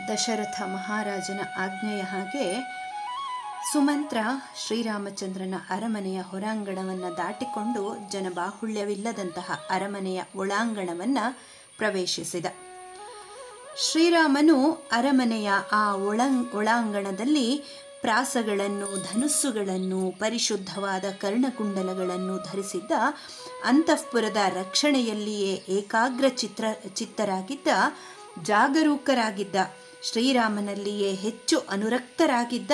ದಶರಥ ಮಹಾರಾಜನ ಆಜ್ಞೆಯ ಹಾಗೆ ಸುಮಂತ್ರ ಶ್ರೀರಾಮಚಂದ್ರನ ಅರಮನೆಯ ಹೊರಾಂಗಣವನ್ನು ದಾಟಿಕೊಂಡು ಜನಬಾಹುಳ್ಯವಿಲ್ಲದಂತಹ ಅರಮನೆಯ ಒಳಾಂಗಣವನ್ನು ಪ್ರವೇಶಿಸಿದ. ಶ್ರೀರಾಮನು ಅರಮನೆಯ ಆ ಒಳಾಂಗಣದಲ್ಲಿ ಪ್ರಾಸಗಳನ್ನು, ಧನುಸ್ಸುಗಳನ್ನು, ಪರಿಶುದ್ಧವಾದ ಕರ್ಣಕುಂಡಲಗಳನ್ನು ಧರಿಸಿದ್ದ, ಅಂತಃಪುರದ ರಕ್ಷಣೆಯಲ್ಲಿಯೇ ಏಕಾಗ್ರ ಚಿತ್ತರಾಗಿದ್ದ, ಜಾಗರೂಕರಾಗಿದ್ದ, ಶ್ರೀರಾಮನಲ್ಲಿಯೇ ಹೆಚ್ಚು ಅನುರಕ್ತರಾಗಿದ್ದ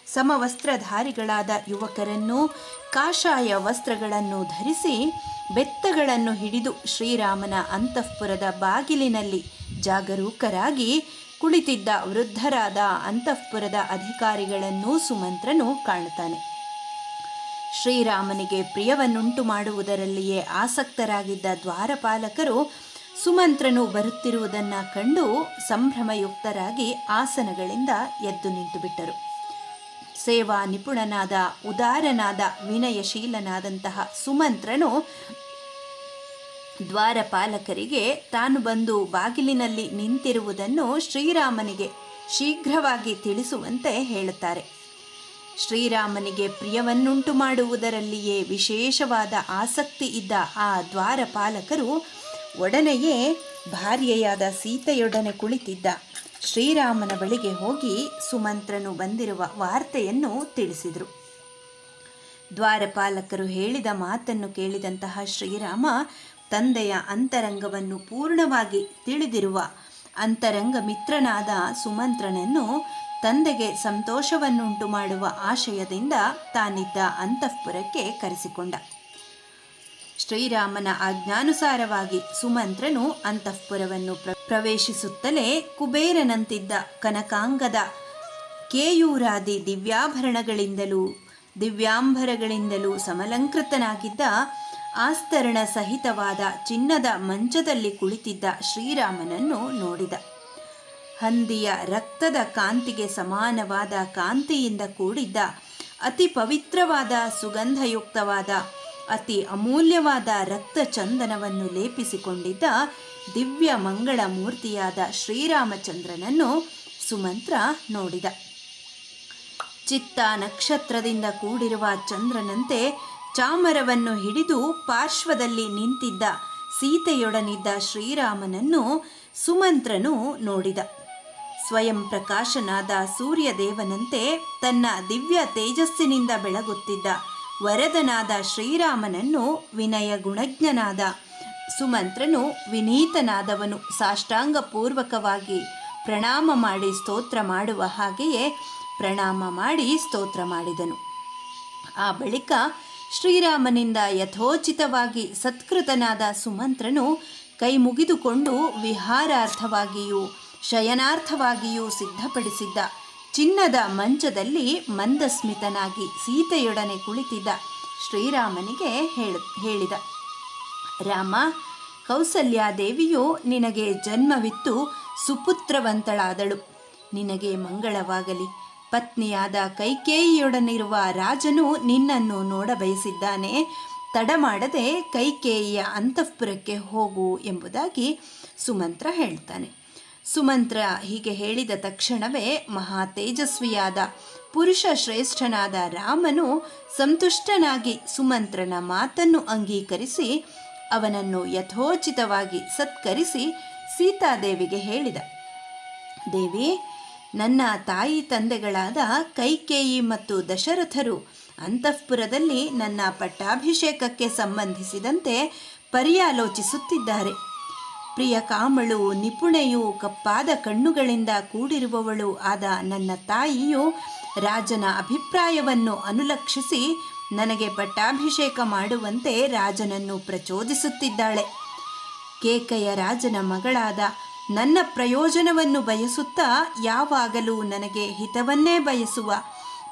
ಸಮವಸ್ತ್ರಧಾರಿಗಳಾದ ಯುವಕರನ್ನು ಕಾಷಾಯ ವಸ್ತ್ರಗಳನ್ನು ಧರಿಸಿ ಬೆತ್ತಗಳನ್ನು ಹಿಡಿದು ಶ್ರೀರಾಮನ ಅಂತಃಪುರದ ಬಾಗಿಲಿನಲ್ಲಿ ಜಾಗರೂಕರಾಗಿ ಕುಳಿತಿದ್ದ ವೃದ್ಧರಾದ ಅಂತಃಪುರದ ಅಧಿಕಾರಿಗಳನ್ನು ಸುಮಂತ್ರನು ಕಾಣುತ್ತಾನೆ. ಶ್ರೀರಾಮನಿಗೆ ಪ್ರಿಯವನ್ನುಂಟು ಮಾಡುವುದರಲ್ಲಿಯೇ ಆಸಕ್ತರಾಗಿದ್ದ ದ್ವಾರಪಾಲಕರು ಸುಮಂತ್ರನು ಬರುತ್ತಿರುವುದನ್ನು ಕಂಡು ಸಂಭ್ರಮಯುಕ್ತರಾಗಿ ಆಸನಗಳಿಂದ ಎದ್ದು ನಿಂತುಬಿಟ್ಟರು. ಸೇವಾ ನಿಪುಣನಾದ, ಉದಾರನಾದ, ವಿನಯಶೀಲನಾದಂತಹ ಸುಮಂತ್ರನು ದ್ವಾರಪಾಲಕರಿಗೆ ತಾನು ಬಂದು ಬಾಗಿಲಿನಲ್ಲಿ ನಿಂತಿರುವುದನ್ನು ಶ್ರೀರಾಮನಿಗೆ ಶೀಘ್ರವಾಗಿ ತಿಳಿಸುವಂತೆ ಹೇಳುತ್ತಾರೆ. ಶ್ರೀರಾಮನಿಗೆ ಪ್ರಿಯವನ್ನುಂಟು ಮಾಡುವುದರಲ್ಲಿಯೇ ವಿಶೇಷವಾದ ಆಸಕ್ತಿ ಇದ್ದ ಆ ದ್ವಾರಪಾಲಕರು ಒಡನೆಯೇ ಭಾರ್ಯೆಯಾದ ಸೀತೆಯೊಡನೆ ಕುಳಿತಿದ್ದ ಶ್ರೀರಾಮನ ಬಳಿಗೆ ಹೋಗಿ ಸುಮಂತ್ರನು ಬಂದಿರುವ ವಾರ್ತೆಯನ್ನು ತಿಳಿಸಿದರು. ದ್ವಾರಪಾಲಕರು ಹೇಳಿದ ಮಾತನ್ನು ಕೇಳಿದಂತಹ ಶ್ರೀರಾಮ ತಂದೆಯ ಅಂತರಂಗವನ್ನು ಪೂರ್ಣವಾಗಿ ತಿಳಿದಿರುವ ಅಂತರಂಗ ಮಿತ್ರನಾದ ಸುಮಂತ್ರನನ್ನು ತಂದೆಗೆ ಸಂತೋಷವನ್ನುಂಟು ಮಾಡುವ ಆಶಯದಿಂದ ತಾನಿದ್ದ ಅಂತಃಪುರಕ್ಕೆ ಕರೆಸಿಕೊಂಡ. ಶ್ರೀರಾಮನ ಆಜ್ಞಾನುಸಾರವಾಗಿ ಸುಮಂತ್ರನು ಅಂತಃಪುರವನ್ನು ಪ್ರವೇಶಿಸುತ್ತಲೇ ಕುಬೇರನಂತಿದ್ದ ಕನಕಾಂಗದ ಕೇಯೂರಾದಿ ದಿವ್ಯಾಂಬರಗಳಿಂದಲೂ ಸಮಲಂಕೃತನಾಗಿದ್ದ ಆಸ್ತರಣ ಸಹಿತವಾದ ಚಿನ್ನದ ಮಂಚದಲ್ಲಿ ಕುಳಿತಿದ್ದ ಶ್ರೀರಾಮನನ್ನು ನೋಡಿದ. ಹಂದಿಯ ರಕ್ತದ ಕಾಂತಿಗೆ ಸಮಾನವಾದ ಕಾಂತಿಯಿಂದ ಕೂಡಿದ್ದ, ಅತಿ ಪವಿತ್ರವಾದ, ಸುಗಂಧಯುಕ್ತವಾದ, ಅತಿ ಅಮೂಲ್ಯವಾದ ರಕ್ತ ಚಂದನವನ್ನು ಲೇಪಿಸಿಕೊಂಡಿದ್ದ ದಿವ್ಯ ಮಂಗಳ ಮೂರ್ತಿಯಾದ ಶ್ರೀರಾಮಚಂದ್ರನನ್ನು ಸುಮಂತ್ರ ನೋಡಿದ. ಚಿತ್ತ ನಕ್ಷತ್ರದಿಂದ ಕೂಡಿರುವ ಚಂದ್ರನಂತೆ ಚಾಮರವನ್ನು ಹಿಡಿದು ಪಾರ್ಶ್ವದಲ್ಲಿ ನಿಂತಿದ್ದ ಸೀತೆಯೊಡನಿದ್ದ ಶ್ರೀರಾಮನನ್ನು ಸುಮಂತ್ರನು ನೋಡಿದ. ಸ್ವಯಂ ಪ್ರಕಾಶನಾದ ಸೂರ್ಯದೇವನಂತೆ ತನ್ನ ದಿವ್ಯ ತೇಜಸ್ಸಿನಿಂದ ಬೆಳಗುತ್ತಿದ್ದ ವರದನಾದ ಶ್ರೀರಾಮನನ್ನು ವಿನಯ ಗುಣಜ್ಞನಾದ ಸುಮಂತ್ರನು ವಿನೀತನಾದವನು ಸಾಷ್ಟಾಂಗಪೂರ್ವಕವಾಗಿ ಪ್ರಣಾಮ ಮಾಡಿ ಸ್ತೋತ್ರ ಮಾಡುವ ಹಾಗೆಯೇ ಪ್ರಣಾಮ ಮಾಡಿ ಸ್ತೋತ್ರ ಮಾಡಿದನು. ಆ ಬಳಿಕ ಶ್ರೀರಾಮನಿಂದ ಯಥೋಚಿತವಾಗಿ ಸತ್ಕೃತನಾದ ಸುಮಂತ್ರನು ಕೈ ಮುಗಿದುಕೊಂಡು ವಿಹಾರಾರ್ಥವಾಗಿಯೂ ಶಯನಾರ್ಥವಾಗಿಯೂ ಸಿದ್ಧಪಡಿಸಿದ್ದ ಚಿನ್ನದ ಮಂಚದಲ್ಲಿ ಮಂದಸ್ಮಿತನಾಗಿ ಸೀತೆಯೊಡನೆ ಕುಳಿತಿದ್ದ ಶ್ರೀರಾಮನಿಗೆ ಹೇಳಿದ. ರಾಮ, ಕೌಸಲ್ಯಾದೇವಿಯು ನಿನಗೆ ಜನ್ಮವಿತ್ತು ಸುಪುತ್ರವಂತಳಾದಳು. ನಿನಗೆ ಮಂಗಳವಾಗಲಿ. ಪತ್ನಿಯಾದ ಕೈಕೇಯಿಯೊಡನಿರುವ ರಾಜನು ನಿನ್ನನ್ನು ನೋಡಬಯಸಿದ್ದಾನೆ. ತಡಮಾಡದೆ ಕೈಕೇಯಿಯ ಅಂತಃಪುರಕ್ಕೆ ಹೋಗು ಎಂಬುದಾಗಿ ಸುಮಂತ್ರ ಹೇಳ್ತಾನೆ. ಸುಮಂತ್ರ ಹೀಗೆ ಹೇಳಿದ ತಕ್ಷಣವೇ ಮಹಾ ತೇಜಸ್ವಿಯಾದ ಪುರುಷ ಶ್ರೇಷ್ಠನಾದ ರಾಮನು ಸಂತುಷ್ಟನಾಗಿ ಸುಮಂತ್ರನ ಮಾತನ್ನು ಅಂಗೀಕರಿಸಿ ಅವನನ್ನು ಯಥೋಚಿತವಾಗಿ ಸತ್ಕರಿಸಿ ಸೀತಾದೇವಿಗೆ ಹೇಳಿದ. ದೇವಿ, ನನ್ನ ತಾಯಿ ತಂದೆಗಳಾದ ಕೈಕೇಯಿ ಮತ್ತು ದಶರಥರು ಅಂತಃಪುರದಲ್ಲಿ ನನ್ನ ಪಟ್ಟಾಭಿಷೇಕಕ್ಕೆ ಸಂಬಂಧಿಸಿದಂತೆ ಪರ್ಯಾಲೋಚಿಸುತ್ತಿದ್ದಾರೆ. ಪ್ರಿಯ ಕಾಮಳು, ನಿಪುಣೆಯೂ ಕಪ್ಪಾದ ಕಣ್ಣುಗಳಿಂದ ಕೂಡಿರುವವಳು ಆದ ನನ್ನ ತಾಯಿಯು ರಾಜನ ಅಭಿಪ್ರಾಯವನ್ನು ಅನುಲಕ್ಷಿಸಿ ನನಗೆ ಪಟ್ಟಾಭಿಷೇಕ ಮಾಡುವಂತೆ ರಾಜನನ್ನು ಪ್ರಚೋದಿಸುತ್ತಿದ್ದಾಳೆ. ಕೇಕಯ ರಾಜನ ಮಗಳಾದ ನನ್ನ ಪ್ರಯೋಜನವನ್ನು ಬಯಸುತ್ತಾ ಯಾವಾಗಲೂ ನನಗೆ ಹಿತವನ್ನೇ ಬಯಸುವ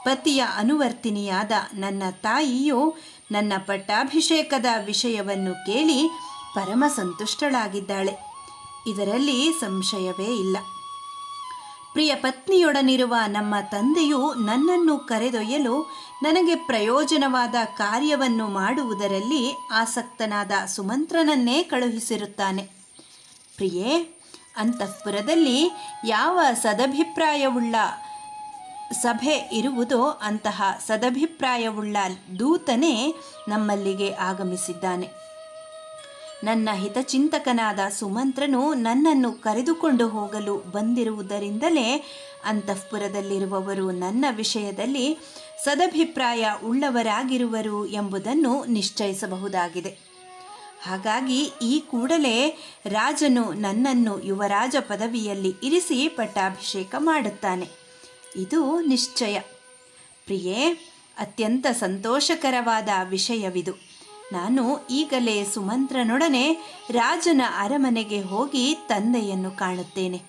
ಪತಿಯ ಅನುವರ್ತಿನಿಯಾದ ನನ್ನ ತಾಯಿಯು ನನ್ನ ಪಟ್ಟಾಭಿಷೇಕದ ವಿಷಯವನ್ನು ಕೇಳಿ ಪರಮ ಸಂತುಷ್ಟಳಾಗಿದ್ದಾಳೆ. ಇದರಲ್ಲಿ ಸಂಶಯವೇ ಇಲ್ಲ. ಪ್ರಿಯ ಪತ್ನಿಯೊಡನಿರುವ ನಮ್ಮ ತಂದೆಯು ನನ್ನನ್ನು ಕರೆದೊಯ್ಯಲು ನನಗೆ ಪ್ರಯೋಜನವಾದ ಕಾರ್ಯವನ್ನು ಮಾಡುವುದರಲ್ಲಿ ಆಸಕ್ತನಾದ ಸುಮಂತ್ರನನ್ನೇ ಕಳುಹಿಸಿರುತ್ತಾನೆ. ಪ್ರಿಯೇ, ಅಂತಃಪುರದಲ್ಲಿ ಯಾವ ಸದಭಿಪ್ರಾಯವುಳ್ಳ ಸಭೆ ಇರುವುದೋ ಅಂತಹ ಸದಭಿಪ್ರಾಯವುಳ್ಳ ದೂತನೇ ನಮ್ಮಲ್ಲಿಗೆ ಆಗಮಿಸಿದ್ದಾನೆ. ನನ್ನ ಹಿತಚಿಂತಕನಾದ ಸುಮಂತ್ರನು ನನ್ನನ್ನು ಕರೆದುಕೊಂಡು ಹೋಗಲು ಬಂದಿರುವುದರಿಂದಲೇ ಅಂತಃಪುರದಲ್ಲಿರುವವರು ನನ್ನ ವಿಷಯದಲ್ಲಿ ಸದಭಿಪ್ರಾಯ ಉಳ್ಳವರಾಗಿರುವರು ಎಂಬುದನ್ನು ನಿಶ್ಚಯಿಸಬಹುದಾಗಿದೆ. ಹಾಗಾಗಿ ಈ ಕೂಡಲೇ ರಾಜನು ನನ್ನನ್ನು ಯುವರಾಜ ಪದವಿಯಲ್ಲಿ ಇರಿಸಿ ಪಟ್ಟಾಭಿಷೇಕ ಮಾಡುತ್ತಾನೆ. ಇದು ನಿಶ್ಚಯ. ಪ್ರಿಯೇ, ಅತ್ಯಂತ ಸಂತೋಷಕರವಾದ ವಿಷಯವಿದು. ನಾನು ಈಗಲೇ ಸುಮಂತ್ರನೊಡನೆ ರಾಜನ ಅರಮನೆಗೆ ಹೋಗಿ ತಂದೆಯನ್ನು ಕಾಣುತ್ತೇನೆ.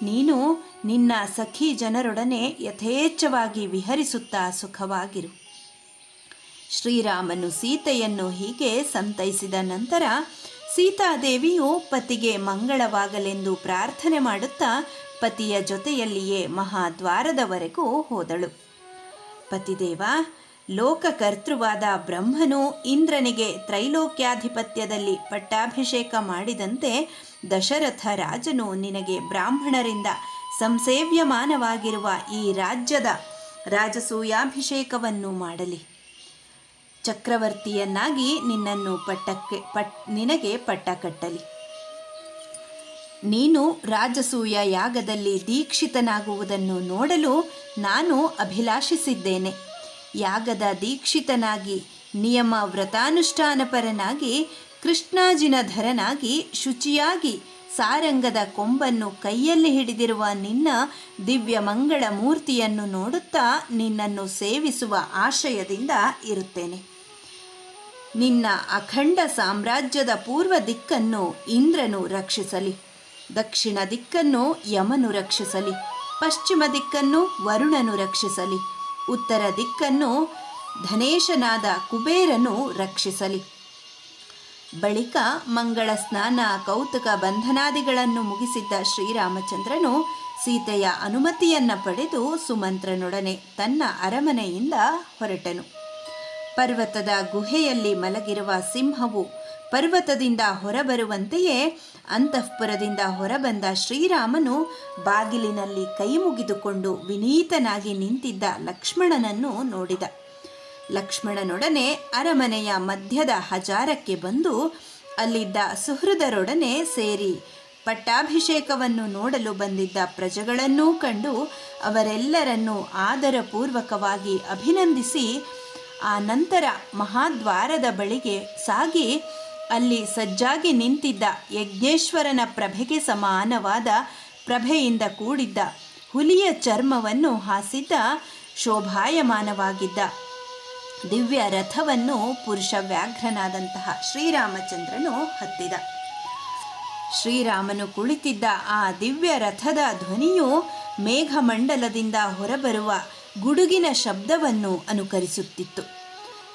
ನೀನು ನಿನ್ನ ಸಖಿ ಜನರೊಡನೆ ಯಥೇಚ್ಛವಾಗಿ ವಿಹರಿಸುತ್ತಾ ಸುಖವಾಗಿರು. ಶ್ರೀರಾಮನು ಸೀತೆಯನ್ನು ಹೀಗೆ ಸಂತೈಸಿದ ನಂತರ ಸೀತಾದೇವಿಯು ಪತಿಗೆ ಮಂಗಳವಾಗಲೆಂದು ಪ್ರಾರ್ಥನೆ ಮಾಡುತ್ತಾ ಪತಿಯ ಜೊತೆಯಲ್ಲಿಯೇ ಮಹಾದ್ವಾರದವರೆಗೂ ಹೋದಳು. ಪತಿದೇವ, ಲೋಕಕರ್ತೃವಾದ ಬ್ರಹ್ಮನು ಇಂದ್ರನಿಗೆ ತ್ರೈಲೋಕ್ಯಾಧಿಪತ್ಯದಲ್ಲಿ ಪಟ್ಟಾಭಿಷೇಕ ಮಾಡಿದಂತೆ ದಶರಥ ರಾಜನು ನಿನಗೆ ಬ್ರಾಹ್ಮಣರಿಂದ ಸಂಸೇವ್ಯಮಾನವಾಗಿರುವ ಈ ರಾಜ್ಯದ ರಾಜಸೂಯಾಭಿಷೇಕವನ್ನು ಮಾಡಲಿ. ಚಕ್ರವರ್ತಿಯನ್ನಾಗಿ ನಿನ್ನನ್ನು ನಿನಗೆ ಪಟ್ಟ ಕಟ್ಟಲಿ. ನೀನು ರಾಜಸೂಯ ಯಾಗದಲ್ಲಿ ದೀಕ್ಷಿತನಾಗುವುದನ್ನು ನೋಡಲು ನಾನು ಅಭಿಲಾಷಿಸಿದ್ದೇನೆ. ಯಾಗದ ದೀಕ್ಷಿತನಾಗಿ ನಿಯಮ ವ್ರತಾನುಷ್ಠಾನಪರನಾಗಿ ಕೃಷ್ಣಾಜಿನಧರನಾಗಿ ಶುಚಿಯಾಗಿ ಸಾರಂಗದ ಕೊಂಬನ್ನು ಕೈಯಲ್ಲಿ ಹಿಡಿದಿರುವ ನಿನ್ನ ದಿವ್ಯ ಮಂಗಳ ಮೂರ್ತಿಯನ್ನು ನೋಡುತ್ತಾ ನಿನ್ನನ್ನು ಸೇವಿಸುವ ಆಶಯದಿಂದ ಇರುತ್ತೇನೆ. ನಿನ್ನ ಅಖಂಡ ಸಾಮ್ರಾಜ್ಯದ ಪೂರ್ವ ದಿಕ್ಕನ್ನು ಇಂದ್ರನು ರಕ್ಷಿಸಲಿ, ದಕ್ಷಿಣ ದಿಕ್ಕನ್ನು ಯಮನು ರಕ್ಷಿಸಲಿ, ಪಶ್ಚಿಮ ದಿಕ್ಕನ್ನು ವರುಣನು ರಕ್ಷಿಸಲಿ, ಉತ್ತರ ದಿಕ್ಕನ್ನು ಧನೇಶನಾದ ಕುಬೇರನು ರಕ್ಷಿಸಲಿ. ಬಳಿಕ ಮಂಗಳ ಸ್ನಾನ ಕೌತುಕ ಬಂಧನಾದಿಗಳನ್ನು ಮುಗಿಸಿದ್ದ ಶ್ರೀರಾಮಚಂದ್ರನು ಸೀತೆಯ ಅನುಮತಿಯನ್ನು ಪಡೆದು ಸುಮಂತ್ರನೊಡನೆ ತನ್ನ ಅರಮನೆಯಿಂದ ಹೊರಟನು. ಪರ್ವತದ ಗುಹೆಯಲ್ಲಿ ಮಲಗಿರುವ ಸಿಂಹವು ಪರ್ವತದಿಂದ ಹೊರಬರುವಂತೆಯೇ ಅಂತಃಪುರದಿಂದ ಹೊರಬಂದ ಶ್ರೀರಾಮನು ಬಾಗಿಲಿನಲ್ಲಿ ಕೈ ಮುಗಿದುಕೊಂಡು ವಿನೀತನಾಗಿ ನಿಂತಿದ್ದ ಲಕ್ಷ್ಮಣನನ್ನು ನೋಡಿದ. ಲಕ್ಷ್ಮಣನೊಡನೆ ಅರಮನೆಯ ಮಧ್ಯದ ಹಜಾರಕ್ಕೆ ಬಂದು ಅಲ್ಲಿದ್ದ ಸುಹೃದರೊಡನೆ ಸೇರಿ ಪಟ್ಟಾಭಿಷೇಕವನ್ನು ನೋಡಲು ಬಂದಿದ್ದ ಪ್ರಜೆಗಳನ್ನೂ ಕಂಡು ಅವರೆಲ್ಲರನ್ನೂ ಆದರಪೂರ್ವಕವಾಗಿ ಅಭಿನಂದಿಸಿ ಆ ನಂತರ ಮಹಾದ್ವಾರದ ಬಳಿಗೆ ಸಾಗಿ ಅಲ್ಲಿ ಸಜ್ಜಾಗಿ ನಿಂತಿದ್ದ ಯಜ್ಞೇಶ್ವರನ ಪ್ರಭೆಗೆ ಸಮಾನವಾದ ಪ್ರಭೆಯಿಂದ ಕೂಡಿದ್ದ ಹುಲಿಯ ಚರ್ಮವನ್ನು ಹಾಸಿದ್ದ ಶೋಭಾಯಮಾನವಾಗಿದ್ದ ದಿವ್ಯ ರಥವನ್ನು ಪುರುಷ ವ್ಯಾಘ್ರನಾದಂತಹ ಶ್ರೀರಾಮಚಂದ್ರನು ಹತ್ತಿದ. ಶ್ರೀರಾಮನು ಕುಳಿತಿದ್ದ ಆ ದಿವ್ಯ ರಥದ ಧ್ವನಿಯು ಮೇಘಮಂಡಲದಿಂದ ಹೊರಬರುವ ಗುಡುಗಿನ ಶಬ್ದವನ್ನು ಅನುಕರಿಸುತ್ತಿತ್ತು.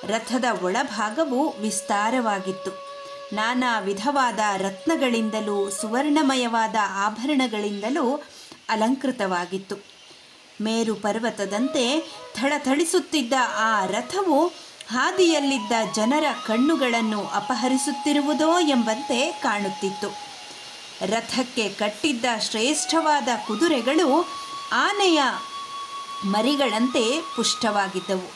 ರಥದ ಒಳಭಾಗವು ವಿಸ್ತಾರವಾಗಿತ್ತು. ನಾನಾ ವಿಧವಾದ ರತ್ನಗಳಿಂದಲೂ ಸುವರ್ಣಮಯವಾದ ಆಭರಣಗಳಿಂದಲೂ ಅಲಂಕೃತವಾಗಿತ್ತು. ಮೇರು ಪರ್ವತದಂತೆ ಥಳಥಳಿಸುತ್ತಿದ್ದ ಆ ರಥವು ಹಾದಿಯಲ್ಲಿದ್ದ ಜನರ ಕಣ್ಣುಗಳನ್ನು ಅಪಹರಿಸುತ್ತಿರುವುದೋ ಎಂಬಂತೆ ಕಾಣುತ್ತಿತ್ತು. ರಥಕ್ಕೆ ಕಟ್ಟಿದ್ದ ಶ್ರೇಷ್ಠವಾದ ಕುದುರೆಗಳು ಆನೆಯ ಮರಿಗಳಂತೆ ಪುಷ್ಟವಾಗಿದ್ದವು.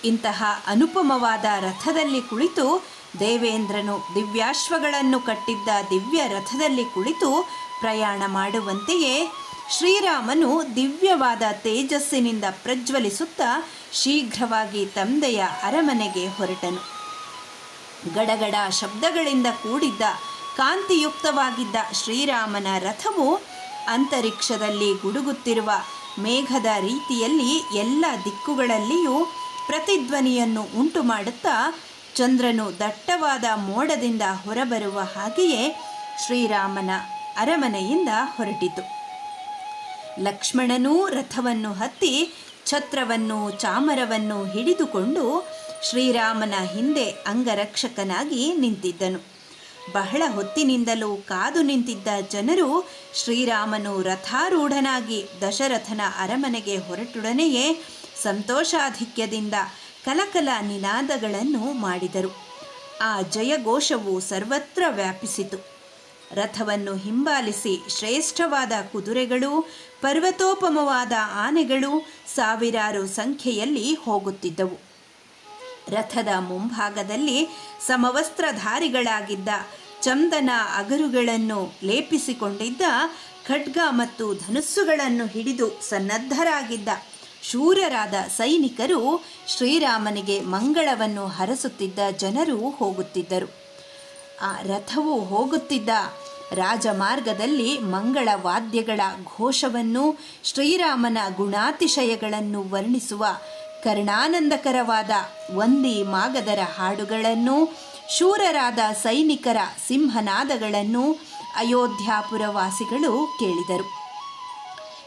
ಇಂತಹ ಅನುಪಮವಾದ ರಥದಲ್ಲಿ ಕುಳಿತು ದೇವೇಂದ್ರನು ದಿವ್ಯಾಶ್ವಗಳನ್ನು ಕಟ್ಟಿದ್ದ ದಿವ್ಯ ರಥದಲ್ಲಿ ಕುಳಿತು ಪ್ರಯಾಣ ಮಾಡುವಂತೆಯೇ ಶ್ರೀರಾಮನು ದಿವ್ಯವಾದ ತೇಜಸ್ಸಿನಿಂದ ಪ್ರಜ್ವಲಿಸುತ್ತಾ ಶೀಘ್ರವಾಗಿ ತಂದೆಯ ಅರಮನೆಗೆ ಹೊರಟನು. ಗಡಗಡ ಶಬ್ದಗಳಿಂದ ಕೂಡಿದ್ದ ಕಾಂತಿಯುಕ್ತವಾಗಿದ್ದ ಶ್ರೀರಾಮನ ರಥವು ಅಂತರಿಕ್ಷದಲ್ಲಿ ಗುಡುಗುತ್ತಿರುವ ಮೇಘದ ರೀತಿಯಲ್ಲಿ ಎಲ್ಲ ದಿಕ್ಕುಗಳಲ್ಲಿಯೂ ಪ್ರತಿಧ್ವನಿಯನ್ನು ಉಂಟು ಮಾಡುತ್ತಾ ಚಂದ್ರನು ದಟ್ಟವಾದ ಮೋಡದಿಂದ ಹೊರಬರುವ ಹಾಗೆಯೇ ಶ್ರೀರಾಮನ ಅರಮನೆಯಿಂದ ಹೊರಟಿತು. ಲಕ್ಷ್ಮಣನೂ ರಥವನ್ನು ಹತ್ತಿ ಛತ್ರವನ್ನು ಚಾಮರವನ್ನು ಹಿಡಿದುಕೊಂಡು ಶ್ರೀರಾಮನ ಹಿಂದೆ ಅಂಗರಕ್ಷಕನಾಗಿ ನಿಂತಿದ್ದನು. ಬಹಳ ಹೊತ್ತಿನಿಂದಲೂ ಕಾದು ನಿಂತಿದ್ದ ಜನರು ಶ್ರೀರಾಮನು ರಥಾರೂಢನಾಗಿ ದಶರಥನ ಅರಮನೆಗೆ ಹೊರಟೊಡನೆಯೇ ಸಂತೋಷಾಧಿಕ್ಯದಿಂದ ಕಲಕಲ ನಿನಾದಗಳನ್ನು ಮಾಡಿದರು. ಆ ಜಯಘೋಷವು ಸರ್ವತ್ರ ವ್ಯಾಪಿಸಿತು. ರಥವನ್ನು ಹಿಂಬಾಲಿಸಿ ಶ್ರೇಷ್ಠವಾದ ಕುದುರೆಗಳು, ಪರ್ವತೋಪಮವಾದ ಆನೆಗಳು ಸಾವಿರಾರು ಸಂಖ್ಯೆಯಲ್ಲಿ ಹೋಗುತ್ತಿದ್ದವು. ರಥದ ಮುಂಭಾಗದಲ್ಲಿ ಸಮವಸ್ತ್ರಧಾರಿಗಳಾಗಿದ್ದ, ಚಂದನ ಅಗರುಗಳನ್ನು ಲೇಪಿಸಿಕೊಂಡಿದ್ದ, ಖಡ್ಗ ಮತ್ತು ಧನುಸ್ಸುಗಳನ್ನು ಹಿಡಿದು ಸನ್ನದ್ಧರಾಗಿದ್ದ ಶೂರರಾದ ಸೈನಿಕರು, ಶ್ರೀರಾಮನಿಗೆ ಮಂಗಳವನ್ನು ಹರಸುತ್ತಿದ್ದ ಜನರು ಹೋಗುತ್ತಿದ್ದರು. ಆ ರಥವು ಹೋಗುತ್ತಿದ್ದ ರಾಜಮಾರ್ಗದಲ್ಲಿ ಮಂಗಳ ವಾದ್ಯಗಳ ಘೋಷವನ್ನು, ಶ್ರೀರಾಮನ ಗುಣಾತಿಶಯಗಳನ್ನು ವರ್ಣಿಸುವ ಕರ್ಣಾನಂದಕರವಾದ ವಂದಿ ಮಾಗದರ ಹಾಡುಗಳನ್ನು, ಶೂರರಾದ ಸೈನಿಕರ ಸಿಂಹನಾದಗಳನ್ನು ಅಯೋಧ್ಯಾಪುರವಾಸಿಗಳು ಕೇಳಿದರು.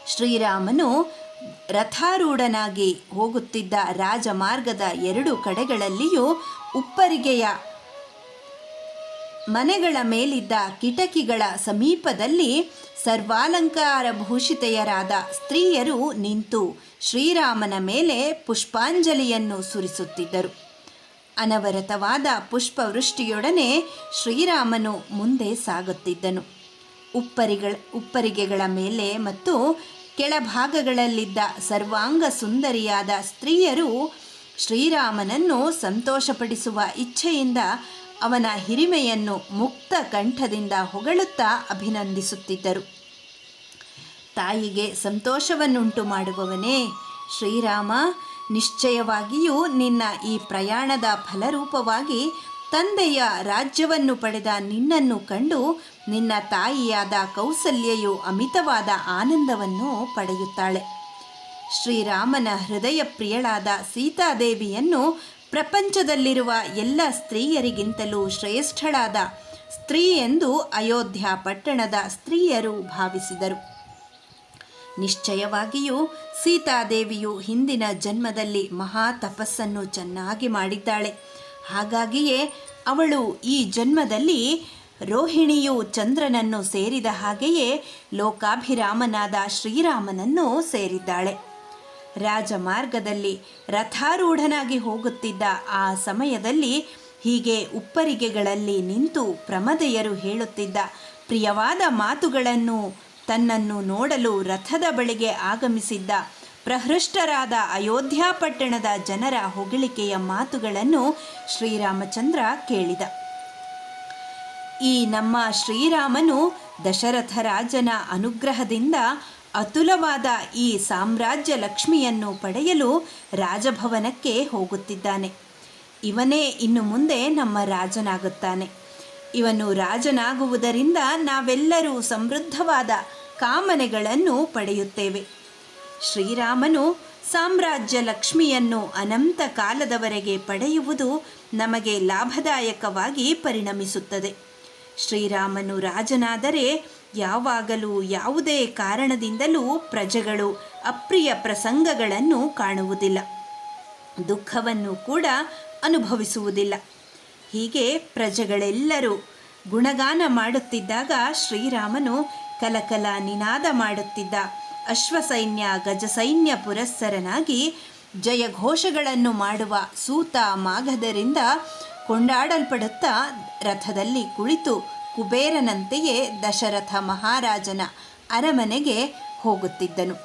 ಶ್ರೀರಾಮನು ರಥಾರೂಢನಾಗಿ ಹೋಗುತ್ತಿದ್ದ ರಾಜಮಾರ್ಗದ ಎರಡು ಕಡೆಗಳಲ್ಲಿಯೂ ಉಪ್ಪರಿಗೆಯ ಮನೆಗಳ ಮೇಲಿದ್ದ ಕಿಟಕಿಗಳ ಸಮೀಪದಲ್ಲಿ ಸರ್ವಾಲಂಕಾರ ಭೂಷಿತೆಯರಾದ ಸ್ತ್ರೀಯರು ನಿಂತು ಶ್ರೀರಾಮನ ಮೇಲೆ ಪುಷ್ಪಾಂಜಲಿಯನ್ನು ಸುರಿಸುತ್ತಿದ್ದರು. ಅನವರತವಾದ ಪುಷ್ಪವೃಷ್ಟಿಯೊಡನೆ ಶ್ರೀರಾಮನು ಮುಂದೆ ಸಾಗುತ್ತಿದ್ದನು. ಉಪ್ಪರಿಗೆಗಳ ಮೇಲೆ ಮತ್ತು ಕೆಳಭಾಗಗಳಲ್ಲಿದ್ದ ಸರ್ವಾಂಗ ಸುಂದರಿಯಾದ ಸ್ತ್ರೀಯರು ಶ್ರೀರಾಮನನ್ನು ಸಂತೋಷಪಡಿಸುವ ಇಚ್ಛೆಯಿಂದ ಅವನ ಹಿರಿಮೆಯನ್ನು ಮುಕ್ತ ಕಂಠದಿಂದ ಹೊಗಳುತ್ತಾ ಅಭಿನಂದಿಸುತ್ತಿದ್ದರು. ತಾಯಿಗೆ ಸಂತೋಷವನ್ನುಂಟು ಮಾಡುವವನೇ ಶ್ರೀರಾಮ, ನಿಶ್ಚಯವಾಗಿಯೂ ನಿನ್ನ ಈ ಪ್ರಯಾಣದ ಫಲರೂಪವಾಗಿ ತಂದೆಯ ರಾಜ್ಯವನ್ನು ಪಡೆದ ನಿನ್ನನ್ನು ಕಂಡು ನಿನ್ನ ತಾಯಿಯಾದ ಕೌಸಲ್ಯೆಯು ಅಮಿತವಾದ ಆನಂದವನ್ನು ಪಡೆಯುತ್ತಾಳೆ. ಶ್ರೀರಾಮನ ಹೃದಯ ಪ್ರಿಯಳಾದ ಸೀತಾದೇವಿಯನ್ನು ಪ್ರಪಂಚದಲ್ಲಿರುವ ಎಲ್ಲ ಸ್ತ್ರೀಯರಿಗಿಂತಲೂ ಶ್ರೇಷ್ಠಳಾದ ಸ್ತ್ರೀ ಎಂದು ಅಯೋಧ್ಯ ಪಟ್ಟಣದ ಸ್ತ್ರೀಯರು ಭಾವಿಸಿದರು. ನಿಶ್ಚಯವಾಗಿಯೂ ಸೀತಾದೇವಿಯು ಹಿಂದಿನ ಜನ್ಮದಲ್ಲಿ ಮಹಾ ತಪಸ್ಸನ್ನು ಚೆನ್ನಾಗಿ ಮಾಡಿದ್ದಾಳೆ. ಹಾಗಾಗಿಯೇ ಅವಳು ಈ ಜನ್ಮದಲ್ಲಿ ರೋಹಿಣಿಯು ಚಂದ್ರನನ್ನು ಸೇರಿದ ಹಾಗೆಯೇ ಲೋಕಾಭಿರಾಮನಾದ ಶ್ರೀರಾಮನನ್ನು ಸೇರಿದ್ದಾಳೆ. ರಾಜಮಾರ್ಗದಲ್ಲಿ ರಥಾರೂಢನಾಗಿ ಹೋಗುತ್ತಿದ್ದ ಆ ಸಮಯದಲ್ಲಿ ಹೀಗೆ ಉಪ್ಪರಿಗೆಗಳಲ್ಲಿ ನಿಂತು ಪ್ರಮದೆಯರು ಹೇಳುತ್ತಿದ್ದ ಪ್ರಿಯವಾದ ಮಾತುಗಳನ್ನು, ತನ್ನನ್ನು ನೋಡಲು ರಥದ ಬಳಿಗೆ ಆಗಮಿಸಿದ್ದ ಪ್ರಹೃಷ್ಟರಾದ ಅಯೋಧ್ಯಾಪಟ್ಟಣದ ಜನರ ಹೊಗಳಿಕೆಯ ಮಾತುಗಳನ್ನು ಶ್ರೀರಾಮಚಂದ್ರ ಕೇಳಿದ. ಈ ನಮ್ಮ ಶ್ರೀರಾಮನು ದಶರಥ ರಾಜನ ಅನುಗ್ರಹದಿಂದ ಅತುಲವಾದ ಈ ಸಾಮ್ರಾಜ್ಯ ಲಕ್ಷ್ಮಿಯನ್ನು ಪಡೆಯಲು ರಾಜಭವನಕ್ಕೆ ಹೋಗುತ್ತಿದ್ದಾನೆ. ಇವನೇ ಇನ್ನು ಮುಂದೆ ನಮ್ಮ ರಾಜನಾಗುತ್ತಾನೆ. ಇವನು ರಾಜನಾಗುವುದರಿಂದ ನಾವೆಲ್ಲರೂ ಸಮೃದ್ಧವಾದ ಕಾಮನೆಗಳನ್ನು ಪಡೆಯುತ್ತೇವೆ. ಶ್ರೀರಾಮನು ಸಾಮ್ರಾಜ್ಯ ಲಕ್ಷ್ಮಿಯನ್ನು ಅನಂತ ಕಾಲದವರೆಗೆ ಪಡೆಯುವುದು ನಮಗೆ ಲಾಭದಾಯಕವಾಗಿ ಪರಿಣಮಿಸುತ್ತದೆ. ಶ್ರೀರಾಮನು ರಾಜನಾದರೆ ಯಾವಾಗಲೂ ಯಾವುದೇ ಕಾರಣದಿಂದಲೂ ಪ್ರಜೆಗಳು ಅಪ್ರಿಯ ಪ್ರಸಂಗಗಳನ್ನು ಕಾಣುವುದಿಲ್ಲ, ದುಃಖವನ್ನು ಕೂಡ ಅನುಭವಿಸುವುದಿಲ್ಲ. ಹೀಗೆ ಪ್ರಜೆಗಳೆಲ್ಲರೂ ಗುಣಗಾನ ಮಾಡುತ್ತಿದ್ದಾಗ ಶ್ರೀರಾಮನು ಕಲಕಲ ನಿನಾದ ಮಾಡುತ್ತಿದ್ದ ಅಶ್ವಸೈನ್ಯ ಗಜಸೈನ್ಯ ಪುರಸ್ಸರನಾಗಿ ಜಯಘೋಷಗಳನ್ನು ಮಾಡುವ ಸೂತ ಮಾಗಧರಿಂದ ಕೊಂಡಾಡಲ್ಪಡುತ್ತಾ ರಥದಲ್ಲಿ ಕುಳಿತು ಕುಬೇರನಂತೆಯೇ ದಶರಥ ಮಹಾರಾಜನ ಅರಮನೆಗೆ ಹೋಗುತ್ತಿದ್ದನು.